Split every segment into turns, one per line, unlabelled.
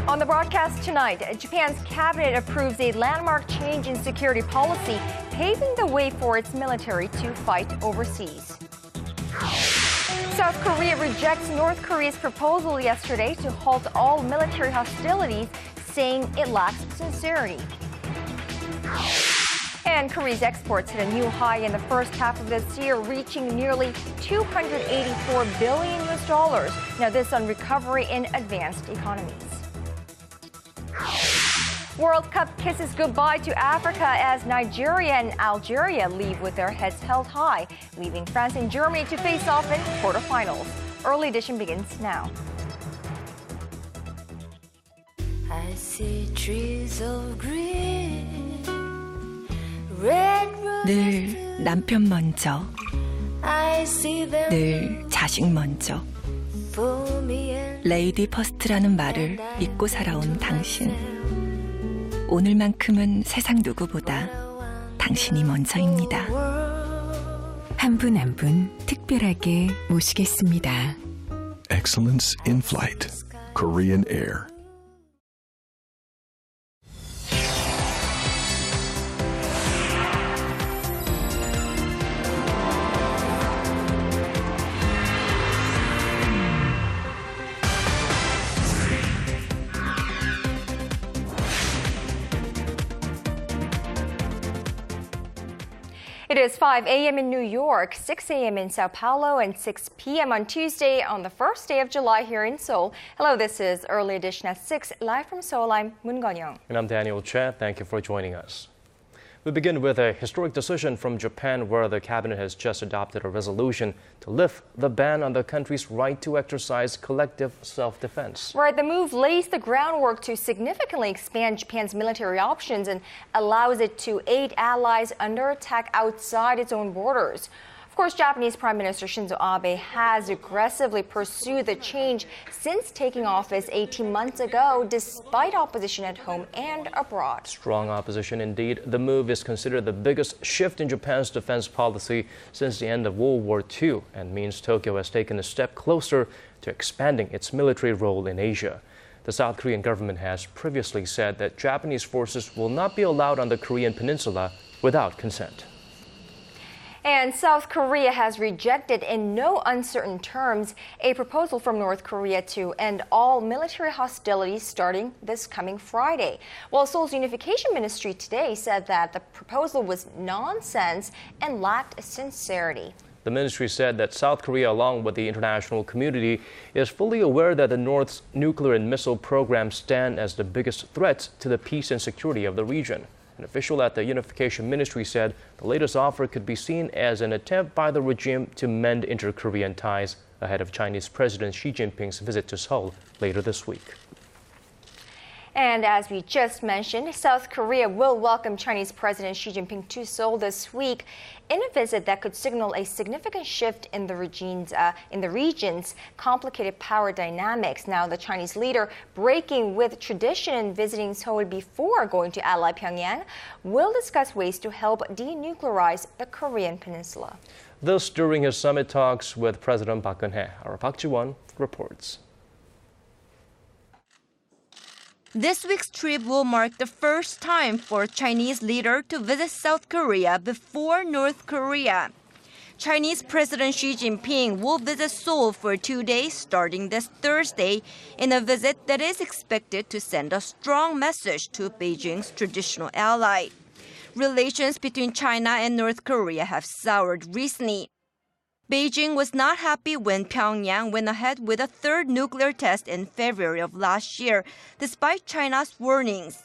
On the broadcast tonight, Japan's cabinet approves a landmark change in security policy, paving the way for its military to fight overseas. South Korea rejects North Korea's proposal yesterday to halt all military hostilities, saying it lacks sincerity. And Korea's exports hit a new high in the first half of this year, reaching nearly $284 billion. Now, this on recovery in advanced economies. World Cup kisses goodbye to Africa as Nigeria and Algeria leave with their heads held high, leaving France and Germany to face off in quarterfinals. Early edition begins now.
I see trees of green. 늘 남편 먼저, 늘 자식 먼저. 레이디 퍼스트라는 말을 믿고 살아온 당신. 오늘만큼은 세상 누구보다 당신이 먼저입니다. 한 분 한 분 특별하게 모시겠습니다.
Excellence in Flight, Korean Air.
It is 5 a.m. in New York, 6 a.m. in Sao Paulo, and 6 p.m. on Tuesday on the first day of July here in Seoul. Hello, this is Early Edition at 6, live from Seoul. I'm Moon Gon-young.
And I'm Daniel Che. Thank you for joining us. We begin with a historic decision from Japan, where the cabinet has just adopted a resolution to lift the ban on the country's right to exercise collective self-defense.
Right, the move lays the groundwork to significantly expand Japan's military options and allows it to aid allies under attack outside its own borders. Of course, Japanese Prime Minister Shinzo Abe has aggressively pursued the change since taking office 18 months ago, despite opposition at home and abroad.
Strong opposition indeed. The move is considered the biggest shift in Japan's defense policy since the end of World War II and means Tokyo has taken a step closer to expanding its military role in Asia. The South Korean government has previously said that Japanese forces will not be allowed on the Korean peninsula without consent.
And South Korea has rejected in no uncertain terms a proposal from North Korea to end all military hostilities starting this coming Friday. Well, Seoul's Unification Ministry today said that the proposal was nonsense and lacked sincerity.
The ministry said that South Korea, along with the international community, is fully aware that the North's nuclear and missile programs stand as the biggest threats to the peace and security of the region. An official at the Unification Ministry said the latest offer could be seen as an attempt by the regime to mend inter-Korean ties ahead of Chinese President Xi Jinping's visit to Seoul later this week.
And as we just mentioned, South Korea will welcome Chinese President Xi Jinping to Seoul this week in a visit that could signal a significant shift in the region's complicated power dynamics. Now, the Chinese leader, breaking with tradition and visiting Seoul before going to ally Pyongyang, will discuss ways to help denuclearize the Korean peninsula.
This during his summit talks with President Park Geun-hye. Our Park Ji-won reports.
This week's trip will mark the first time for a Chinese leader to visit South Korea before North Korea. Chinese President Xi Jinping will visit Seoul for 2 days starting this Thursday in a visit that is expected to send a strong message to Beijing's traditional ally. Relations between China and North Korea have soured recently. Beijing was not happy when Pyongyang went ahead with a third nuclear test in February of last year, despite China's warnings.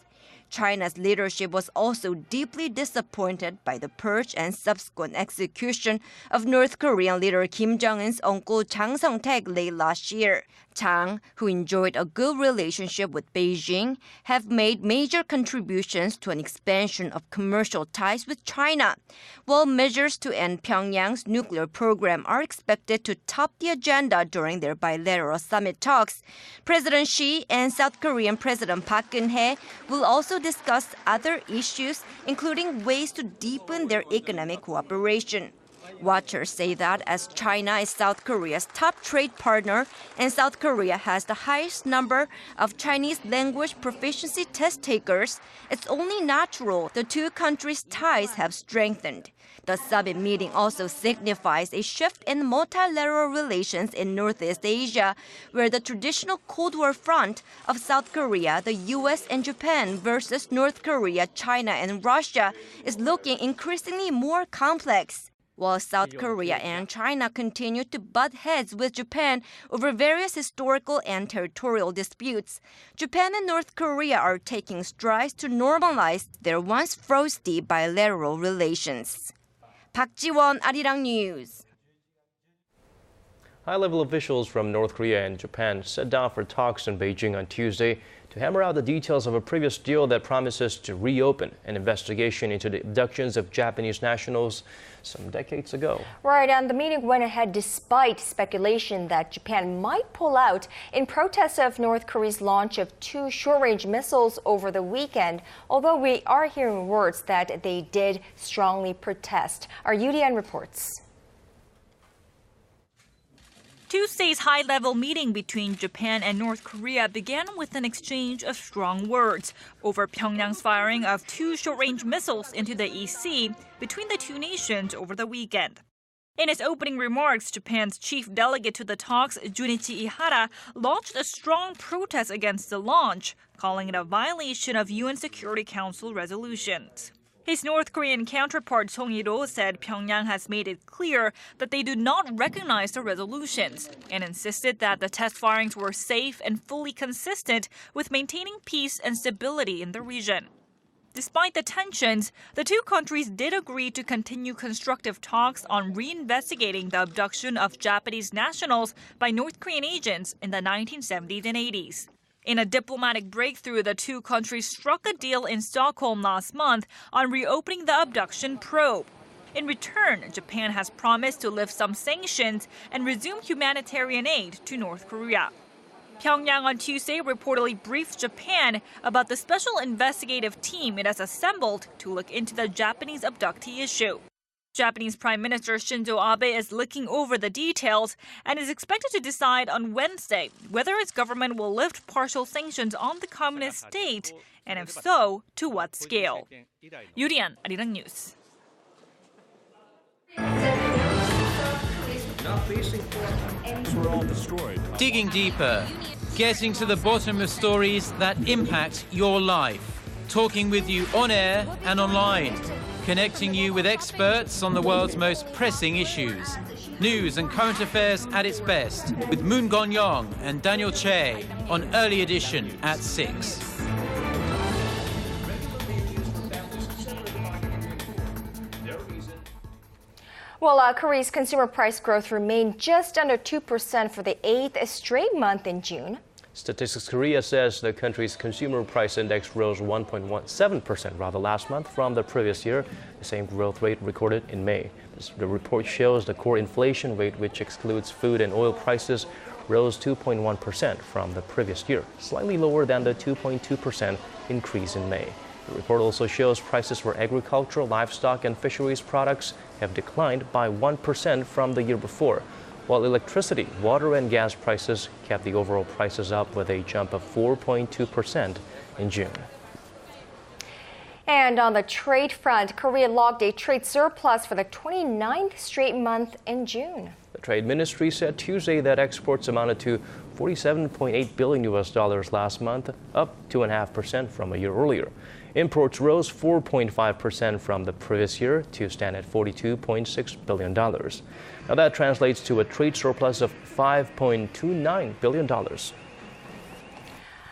China's leadership was also deeply disappointed by the purge and subsequent execution of North Korean leader Kim Jong-un's uncle Chang Song-taek late last year. Chang, who enjoyed a good relationship with Beijing, have made major contributions to an expansion of commercial ties with China, while measures to end Pyongyang's nuclear program are expected to top the agenda during their bilateral summit talks. President Xi and South Korean President Park Geun-hye will also discuss other issues, including ways to deepen their economic cooperation. Watchers say that as China is South Korea's top trade partner and South Korea has the highest number of Chinese language proficiency test takers, it's only natural the two countries' ties have strengthened. The summit meeting also signifies a shift in multilateral relations in Northeast Asia, where the traditional Cold War front of South Korea, the US and Japan versus North Korea, China and Russia is looking increasingly more complex. While South Korea and China continue to butt heads with Japan over various historical and territorial disputes, Japan and North Korea are taking strides to normalize their once frosty bilateral relations. Park Ji-won, Arirang News.
High-level officials from North Korea and Japan sat down for talks in Beijing on Tuesday to hammer out the details of a previous deal that promises to reopen an investigation into the abductions of Japanese nationals some decades ago.
Right, and the meeting went ahead despite speculation that Japan might pull out in protest of North Korea's launch of 2 short-range missiles over the weekend, although we are hearing words that they did strongly protest. Our UDN reports.
Tuesday's high-level meeting between Japan and North Korea began with an exchange of strong words over Pyongyang's firing of 2 short-range missiles into the East Sea between the two nations over the weekend. In his opening remarks, Japan's chief delegate to the talks, Junichi Ihara, launched a strong protest against the launch, calling it a violation of UN Security Council resolutions. His North Korean counterpart Song Il-ho said Pyongyang has made it clear that they do not recognize the resolutions and insisted that the test firings were safe and fully consistent with maintaining peace and stability in the region. Despite the tensions, the two countries did agree to continue constructive talks on reinvestigating the abduction of Japanese nationals by North Korean agents in the 1970s and 80s. In a diplomatic breakthrough, the two countries struck a deal in Stockholm last month on reopening the abduction probe. In return, Japan has promised to lift some sanctions and resume humanitarian aid to North Korea. Pyongyang on Tuesday reportedly briefed Japan about the special investigative team it has assembled to look into the Japanese abductee issue. Japanese Prime Minister Shinzo Abe is looking over the details and is expected to decide on Wednesday whether his government will lift partial sanctions on the communist state, and if so, to what scale. Yurian, Arirang News.
Digging deeper, getting to the bottom of stories that impact your life. Talking with you on air and online. Connecting you with experts on the world's most pressing issues. News and current affairs at its best with Moon Gong-yong and Daniel Che on Early Edition at 6.
Well, Korea's consumer price growth remained just under 2% for the 8th straight month in June.
Statistics Korea says the country's consumer price index rose 1.17% last month from the previous year, the same growth rate recorded in May. The report shows the core inflation rate, which excludes food and oil prices, rose 2.1% from the previous year, slightly lower than the 2.2% increase in May. The report also shows prices for agricultural, livestock, and fisheries products have declined by 1% from the year before, while electricity, water, and gas prices kept the overall prices up with a jump of 4.2% in June.
And on the trade front, Korea logged a trade surplus for the 29th straight month in June.
The Trade Ministry said Tuesday that exports amounted to $47.8 billion last month, up 2.5% from a year earlier. Imports rose 4.5% from the previous year to stand at $42.6 billion. Now that translates to a trade surplus of $5.29 billion.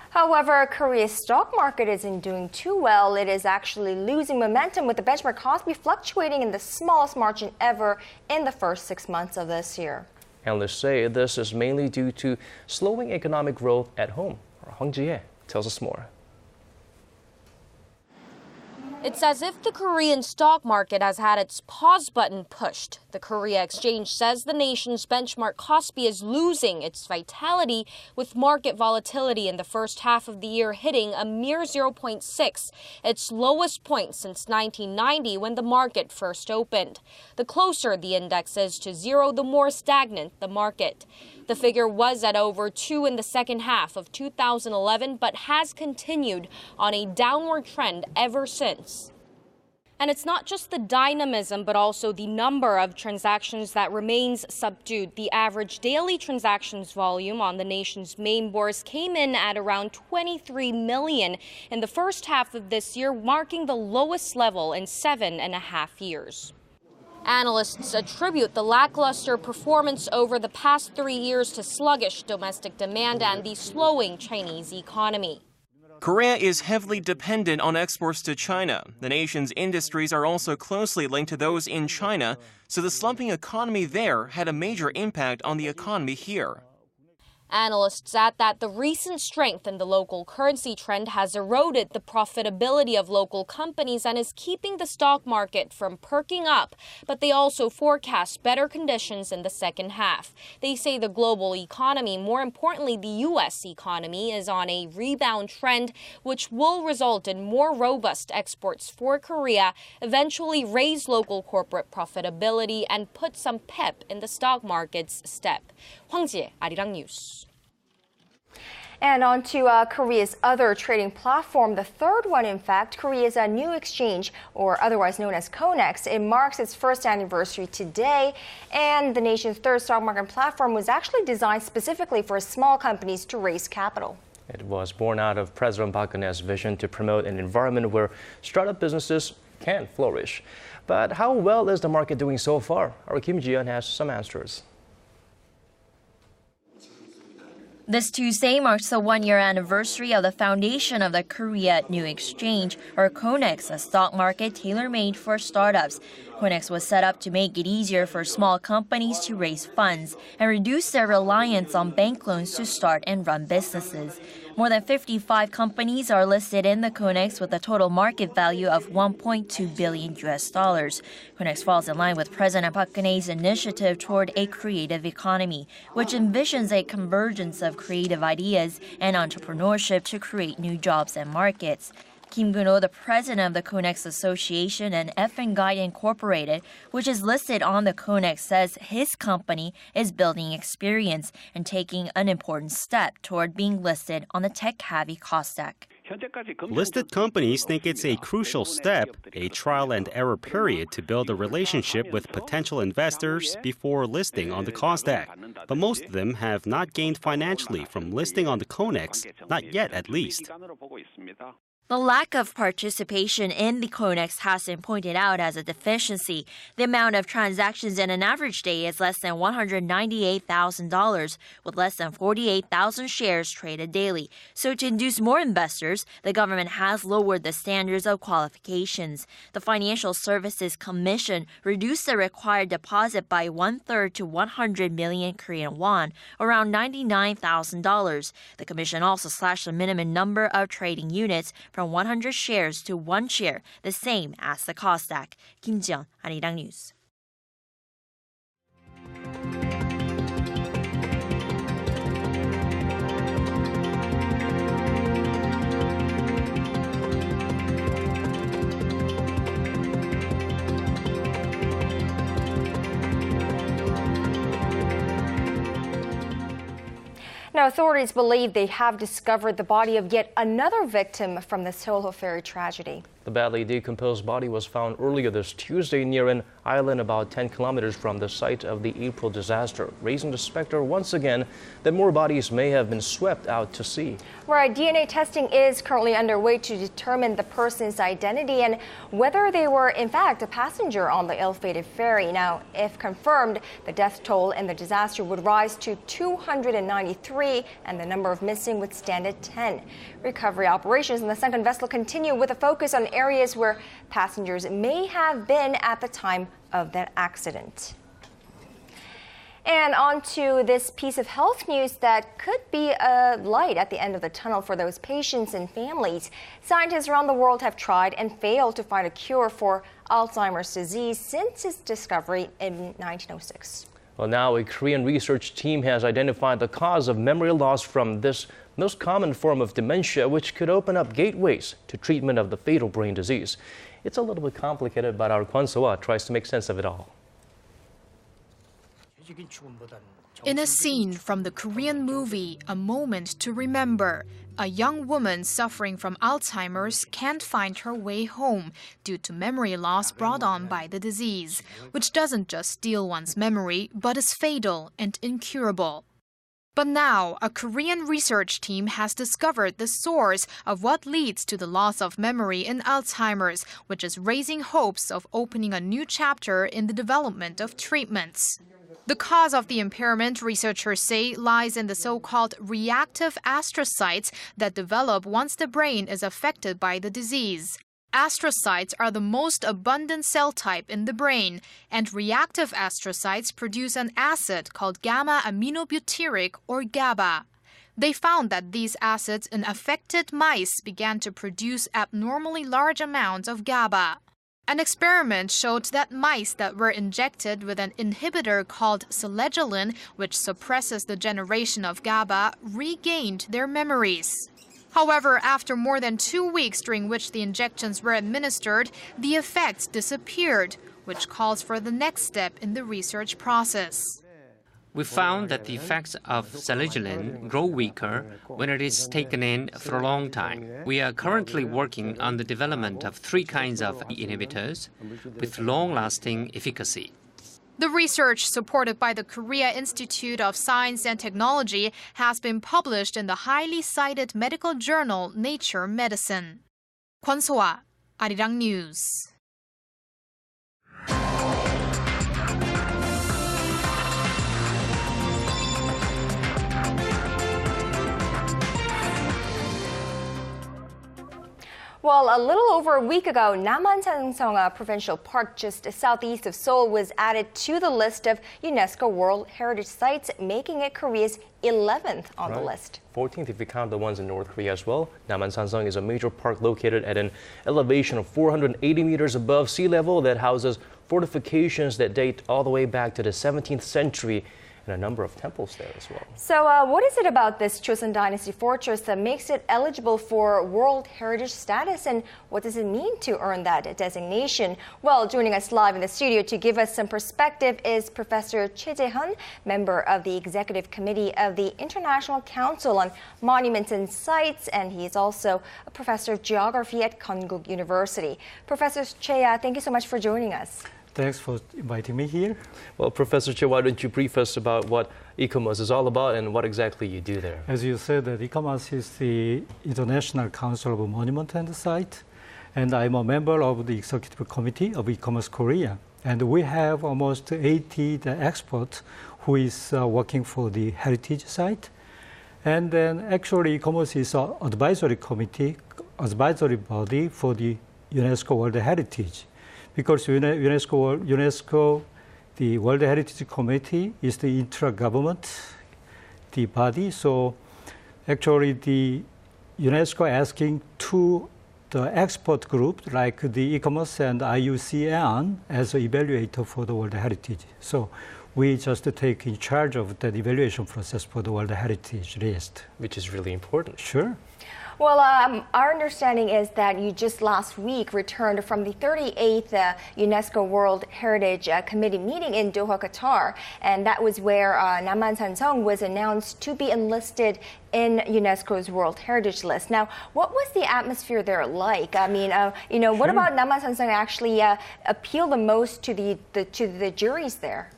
However, Korea's stock market isn't doing too well. It is actually losing momentum, with the benchmark Kospi fluctuating in the smallest margin ever in the first 6 months of this year.
Analysts say this is mainly due to slowing economic growth at home. Hwang Ji-hye tells us more.
It's as if the Korean stock market has had its pause button pushed. The Korea Exchange says the nation's benchmark Kospi is losing its vitality, with market volatility in the first half of the year hitting a mere 0.6, its lowest point since 1990 when the market first opened. The closer the index is to zero, the more stagnant the market. The figure was at over 2 in the second half of 2011, but has continued on a downward trend ever since. And it's not just the dynamism, but also the number of transactions that remains subdued. The average daily transactions volume on the nation's main bourse came in at around 23 million in the first half of this year, marking the lowest level in 7.5 years. Analysts attribute the lackluster performance over the past 3 years to sluggish domestic demand and the slowing Chinese economy.
Korea is heavily dependent on exports to China. The nation's industries are also closely linked to those in China, so the slumping economy there had a major impact on the economy here.
Analysts add that the recent strength in the local currency trend has eroded the profitability of local companies and is keeping the stock market from perking up, but they also forecast better conditions in the second half. They say the global economy, more importantly the U.S. economy, is on a rebound trend, which will result in more robust exports for Korea, eventually raise local corporate profitability, and put some pep in the stock market's step. 황지혜, Arirang News.
And on to Korea's other trading platform, the third one, in fact, Korea's new exchange, or otherwise known as KONEX. It marks its first anniversary today, and the nation's third stock market platform was actually designed specifically for small companies to raise capital.
It was born out of President Park Geun-hye's vision to promote an environment where startup businesses can flourish. But how well is the market doing so far? Our Kim Ji-yeon has some answers.
This Tuesday marks the one-year anniversary of the foundation of the Korea New Exchange, or KONEX, a stock market tailor-made for startups. KONEX was set up to make it easier for small companies to raise funds and reduce their reliance on bank loans to start and run businesses. More than 55 companies are listed in the KONEX with a total market value of $1.2 billion. KONEX falls in line with President Park Geun-hye's initiative toward a creative economy, which envisions a convergence of creative ideas and entrepreneurship to create new jobs and markets. Kim Gun-ho, the president of the KONEX Association and FN Guide Incorporated, which is listed on the KONEX, says his company is building experience and taking an important step toward being listed on the tech-heavy Kosdaq.
Listed companies think it's a crucial step, a trial and error period to build a relationship with potential investors before listing on the Kosdaq. But most of them have not gained financially from listing on the KONEX, not yet at least.
The lack of participation in the KONEX has been pointed out as a deficiency. The amount of transactions in an average day is less than $198,000, with less than 48,000 shares traded daily. So to induce more investors, the government has lowered the standards of qualifications. The Financial Services Commission reduced the required deposit by 1/3 to 100 million Korean won, around $99,000. The commission also slashed the minimum number of trading units from 100 shares to 1 share, the same as the Kosdaq. Kim Ji-yeon, Arirang News.
Now, authorities believe they have discovered the body of yet another victim from the Seoul ferry tragedy.
The badly decomposed body was found earlier this Tuesday near an island about 10 kilometers from the site of the April disaster, raising the specter once again that more bodies may have been swept out to sea.
Right, DNA testing is currently underway to determine the person's identity and whether they were in fact a passenger on the ill-fated ferry. Now, if confirmed, the death toll in the disaster would rise to 293 and the number of missing would stand at 10. Recovery operations in the sunken vessel continue with a focus on areas where passengers may have been at the time of that accident. And on to this piece of health news that could be a light at the end of the tunnel for those patients and families. Scientists around the world have tried and failed to find a cure for Alzheimer's disease since its discovery in 1906.
Well, now a Korean research team has identified the cause of memory loss from this most common form of dementia, which could open up gateways to treatment of the fatal brain disease. It's a little bit complicated, but our Kwon So-ah tries to make sense of it all.
In a scene from the Korean movie A Moment to Remember, a young woman suffering from Alzheimer's can't find her way home due to memory loss brought on by the disease, which doesn't just steal one's memory, but is fatal and incurable. But now, a Korean research team has discovered the source of what leads to the loss of memory in Alzheimer's, which is raising hopes of opening a new chapter in the development of treatments. The cause of the impairment, researchers say, lies in the so-called reactive astrocytes that develop once the brain is affected by the disease. Astrocytes are the most abundant cell type in the brain, and reactive astrocytes produce an acid called gamma-aminobutyric or GABA. They found that these acids in affected mice began to produce abnormally large amounts of GABA. An experiment showed that mice that were injected with an inhibitor called selegiline, which suppresses the generation of GABA, regained their memories. However, after more than 2 weeks during which the injections were administered, the effects disappeared, which calls for the next step in the research process.
We found that the effects of selegiline grow weaker when it is taken in for a long time. We are currently working on the development of 3 kinds of inhibitors with long-lasting efficacy.
The research, supported by the Korea Institute of Science and Technology, has been published in the highly cited medical journal Nature Medicine. Kwon So-ah, Arirang News.
Well, a little over a week ago, Namansansong Provincial Park just southeast of Seoul was added to the list of UNESCO World Heritage Sites, making it Korea's 11th on the list.
14th if you count the ones in North Korea as well. Namansansong is a major park located at an elevation of 480 meters above sea level that houses fortifications that date all the way back to the 17th century. And a number of temples there as well.
So what is it about this Chosun Dynasty fortress that makes it eligible for World Heritage status, and what does it mean to earn that designation? Well, joining us live in the studio to give us some perspective is Professor Choi Jae-hun, member of the Executive Committee of the International Council on Monuments and Sites, and he is also a professor of geography at Konkuk University. Professor Choi, thank you so much for joining us.
Thanks for inviting me here.
Well, Professor Choi, why don't you brief us about what economies is all about and what exactly you do there?
As you said, economies is the International Council of Monument and Site, and I'm a member of the Executive Committee of economies Korea. And we have almost 80 experts who is working for the heritage site. And then actually economies is an advisory body for the UNESCO World Heritage. Because UNESCO, the World Heritage Committee is the intra-government, the body. So actually the UNESCO asking to the expert group like the ICOMOS and IUCN as an evaluator for the World Heritage. So we just take in charge of that evaluation process for the World Heritage list.
Which is really important.
Sure.
Well, our understanding is that you just last week returned from the 38th UNESCO World Heritage Committee meeting in Doha, Qatar, and that was where Namansansong was announced to be enlisted in UNESCO's World Heritage List. Now, what was the atmosphere there like? I mean, what about Namansansong actually appealed the most to the juries there?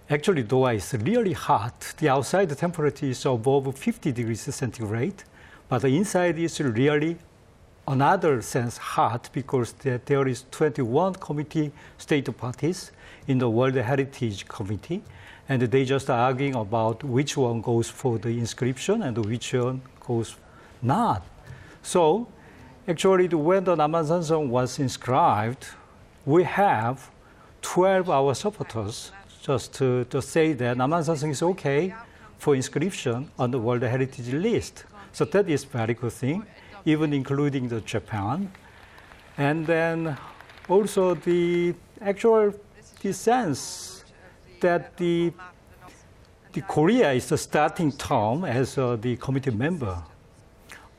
Actually, Doha is really hot. The outside temperature is above 50 degrees centigrade. But the inside is really another sense hot because there is 21 committee state parties in the World Heritage Committee, and they just arguing about which one goes for the inscription and which one goes not. So actually when the Namansansong was inscribed, we have 12 our supporters just to say that Namhansanseong is okay for inscription on the World Heritage List. So that is very good thing, even including the Japan. And then also the sense that the Korea is the starting term as the committee member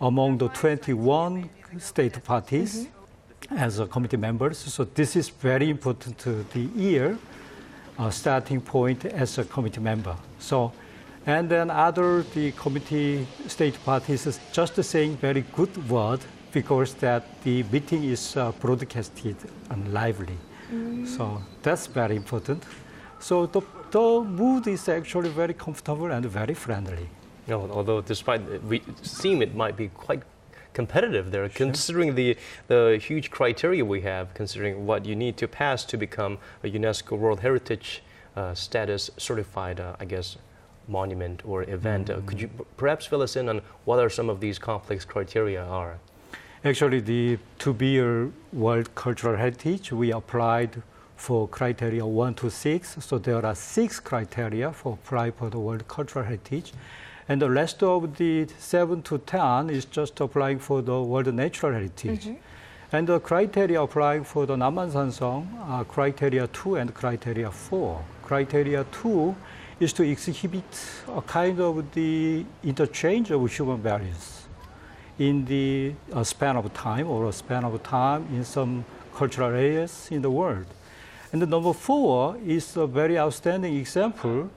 among the 21 state parties as committee members. So this is very important to the year starting point as a committee member. So, and then the committee state parties is just saying very good word because that the meeting is broadcasted and lively. So that's very important. So the mood is actually very comfortable and very friendly.
Although despite it might be quite competitive there, considering the huge criteria we have, considering what you need to pass to become a UNESCO World Heritage status certified, monument or event. Could you perhaps fill us in on what are some of these complex criteria are?
Actually, to be a World Cultural Heritage, we applied for criteria 1 to 6. So there are 6 criteria for apply for the World Cultural Heritage. And the rest of the 7 to 10 is just applying for the World Natural Heritage. And the criteria applying for the Namhansanseong are criteria 2 and criteria 4. Criteria 2 is to exhibit a kind of the interchange of human values in the span of time or a span of time in some cultural areas in the world. And the number 4 is a very outstanding example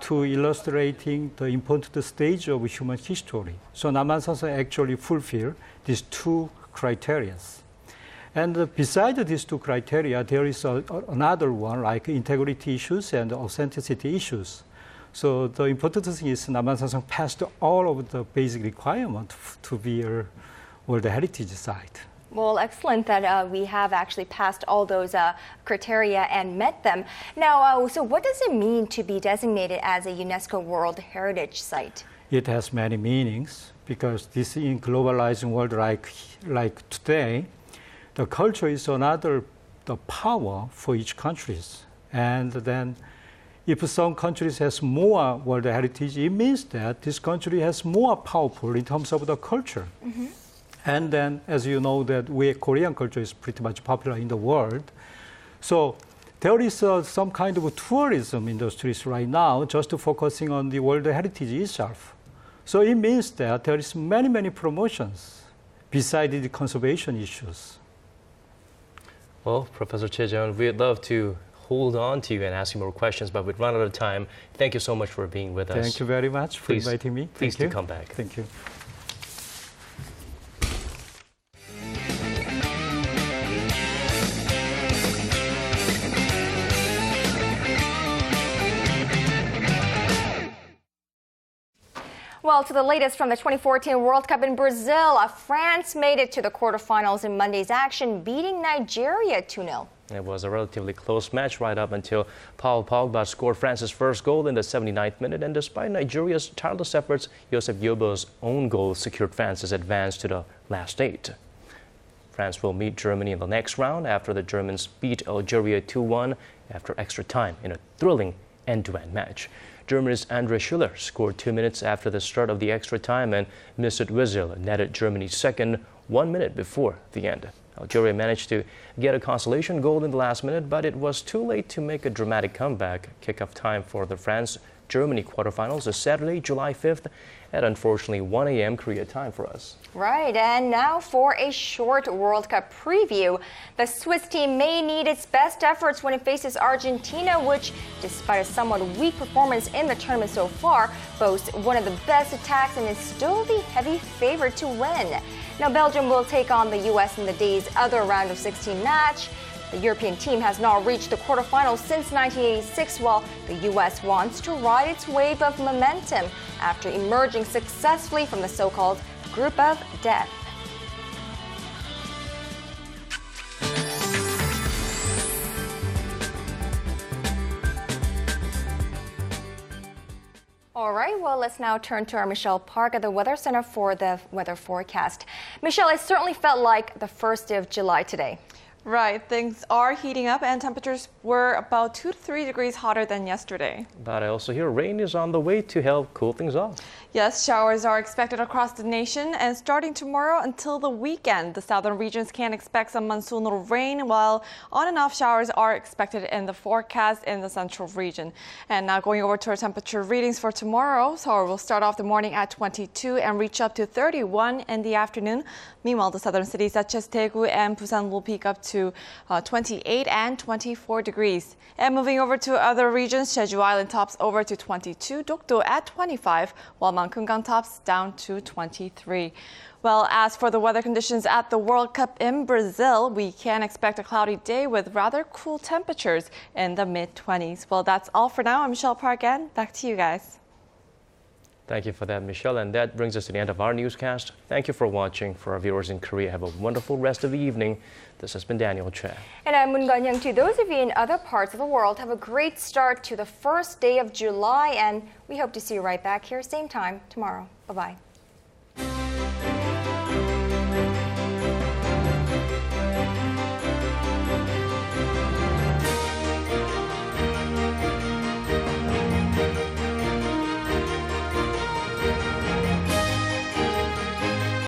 to illustrating the important stage of human history. So Namhansanseong actually fulfill these 2 criteria. And besides these 2 criteria, there is another one like integrity issues and authenticity issues. So the important thing is Namhansanseong passed all of the basic requirements to be a World Heritage Site.
Well, excellent that we have actually passed all those criteria and met them. Now, so what does it mean to be designated as a UNESCO World Heritage Site?
It has many meanings because this in globalizing world like today, the culture is the power for each countries. And then if some countries has more World Heritage, it means that this country has more powerful in terms of the culture. And then, as you know, that Korean culture is pretty much popular in the world. So there is some kind of tourism industries right now just focusing on the World Heritage itself. So it means that there is many promotions besides the conservation issues.
Well, Professor Choi-jeon, we'd love to hold on to you and ask you more questions, but we've run out of time. Thank you so much for being with us.
Thank you very much for inviting me.
Please do come back.
Thank you.
Well, to the latest from the 2014 World Cup in Brazil, France made it to the quarterfinals in Monday's action, beating Nigeria 2-0.
It was a relatively close match right up until Paul Pogba scored France's first goal in the 79th minute, and despite Nigeria's tireless efforts, Joseph Yobo's own goal secured France's advance to the last 8. France will meet Germany in the next round after the Germans beat Algeria 2-1 after extra time in a thrilling end-to-end match. Germany's Andre Schüller scored 2 minutes after the start of the extra time, and Mesut Özil netted Germany's second 1 minute before the end. Algeria managed to get a consolation goal in the last minute, but it was too late to make a dramatic comeback. Kickoff time for the France-Germany quarterfinals is Saturday, July 5th at unfortunately 1 a.m. Korea time for us.
Right, and now for a short World Cup preview. The Swiss team may need its best efforts when it faces Argentina, which, despite a somewhat weak performance in the tournament so far, boasts one of the best attacks and is still the heavy favorite to win. Now, Belgium will take on the U.S. in the day's other round of 16 match. The European team has not reached the quarterfinals since 1986, while the U.S. wants to ride its wave of momentum after emerging successfully from the so-called group of death. All right, well, let's now turn to our Michelle Park at the Weather Center for the weather forecast. Michelle, it certainly felt like the 1st of July today.
Right, things are heating up and temperatures were about 2 to 3 degrees hotter than yesterday.
But I also hear rain is on the way to help cool things off.
Yes, showers are expected across the nation, and starting tomorrow until the weekend, the southern regions can expect some monsoonal rain, while on and off showers are expected in the forecast in the central region. And now going over to our temperature readings for tomorrow. Seoul will start off the morning at 22 and reach up to 31 in the afternoon. Meanwhile, the southern cities such as Daegu and Busan will peak up to 28 and 24 degrees. And moving over to other regions, Jeju Island tops over to 22, Dokdo at 25, while Mount Kumgang tops down to 23. Well, as for the weather conditions at the World Cup in Brazil, we can expect a cloudy day with rather cool temperatures in the mid-20s. Well, that's all for now. I'm Michelle Park, and back to you guys.
Thank you for that, Michelle. And that brings us to the end of our newscast. Thank you for watching. For our viewers in Korea, have a wonderful rest of the evening. This has been Daniel Che.
And I'm Moon Gun-young. To those of you in other parts of the world, have a great start to the first day of July. And we hope to see you right back here, same time tomorrow. Bye-bye.